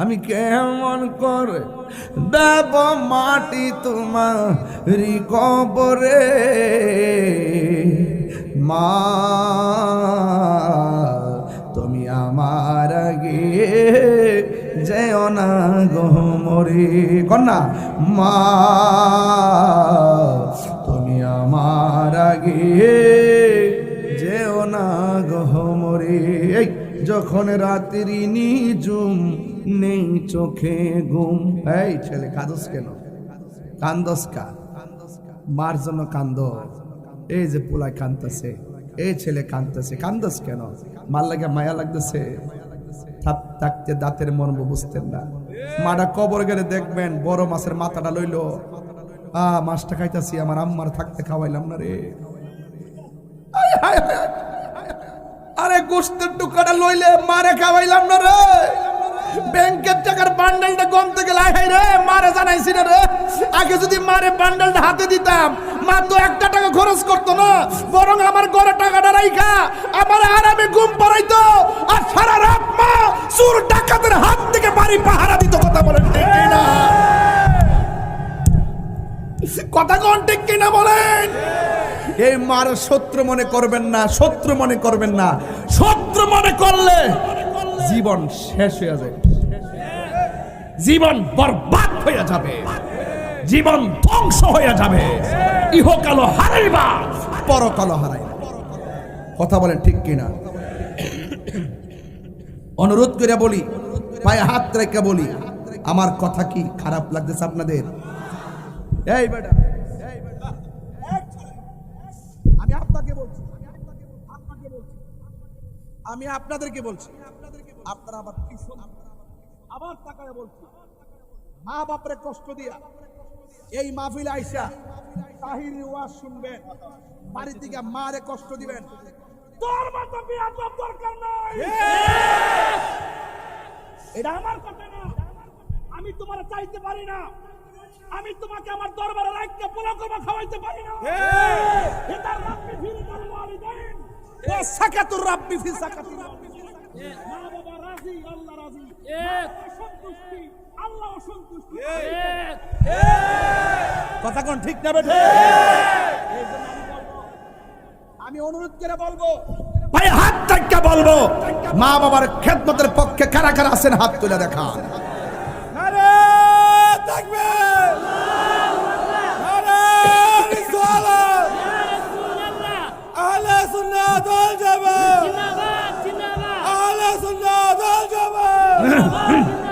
আমি কেমন করে দেব মাটি তোমারি কবরে মা, তুমি আমার আগে যেও না গো মরে, কন্যা মা তুমি আমার আগে যেও না গো মরে। এই যখন রাত্রি নিঝুম নেই চোখে ঘুম, এই ছেলে কাঁদস কেন, কান্দস কা, মার জন্য কান্দ, এই যে পোলায় কান্দতেছে, এই ছেলে কান্দতেছে, কান্দস কেন, মার লাগে মায়া লাগতেছে, থাকতে দাঁতের মর্ম বুঝতেন না। মাটা কবর গেলে দেখবেন বড় মাছের মাথাটা লইলো, মাছটা খাইতেছি, আমার আম্মার থাকতে খাওয়াইলাম না রে, আরে গোস্তের টুকরাটা লইলে মারে খাওয়াইলাম না রে, ব্যাংকের টাকার বান্ডেলটা গমতে গেলে হাই রে মারে জানাইছি না রে, আগে যদি মারে বান্ডেলটা হাতে দিতাম মা তো একটা টাকা খরচ করতো না, বরং আমার ঘরে টাকাটা রাইখা আমার আরামে ঘুম পাড়াইতো, আর সারা রাত মা চোর ডাকাতের হাত থেকে বাড়ি পাহারা দিত। কথা বলেন ঠিক কিনা, কথা কোন ঠিক কিনা বলেন? এই মার শত্রু মনে করবেন না, শত্রু মনে করবেন না, শত্রু মনে করলে জীবন শেষ হয়ে যাবে, জীবন বরবাদ হয়ে যাবে, জীবন ধ্বংস হয়ে যাবে, ইহকাল হারাইবা পরকাল হারাইবা। কথা বলেন ঠিক কিনা? অনুরোধ করে বলি, পায়ে হাত রেখে বলি, আমার কথা কি খারাপ লাগতেছে আপনাদের? এই বেটা, আমি আপনাকে বলছি, আমি আপনাদেরকে বলছি, আপনারা আবার কি শুনুন, আবার তাকায় বলছি, মা বাপরে কষ্ট দিয়া এই মাহফিলে আইসা তাহির ওয়াজ শুনবেন, বাড়ি থেকে মারে কষ্ট দিবেন, তোর মতো বিয়াদব দরকার নাই। এটা আমার কথা না, আমি তোমার চাইতে পারি না, আমি তোমাকে আমার দরবারে রাখতে পোলাকমা খাওয়াইতে পারি না। এটা রাব্বি ফি রিদাল ওয়ালিদাইন ওয়া সাকাতুর রাব্বি ফি সাকাতিল ওয়ালিদাইন। মা বাবা রাজি, আল্লাহ রাজি, সন্তুষ্টি, আল্লাহ সন্তুষ্টি। কথা কোন ঠিক না বেঠে? এইজন্য আমি বলবো, আমি অনুরোধ করে বলবো, ভাই হাত টাকা বলবো, মা বাবার খেদমতের পক্ষে কারা কারা আছেন হাত তুলে দেখা। আরে তাকবীর, আরে রিসালাত, আহলে সুন্নাত ওয়াল জামাত, জিন্দাবাদ জিন্দাবাদ, আহলে সুন্নাত ওয়াল জামাত।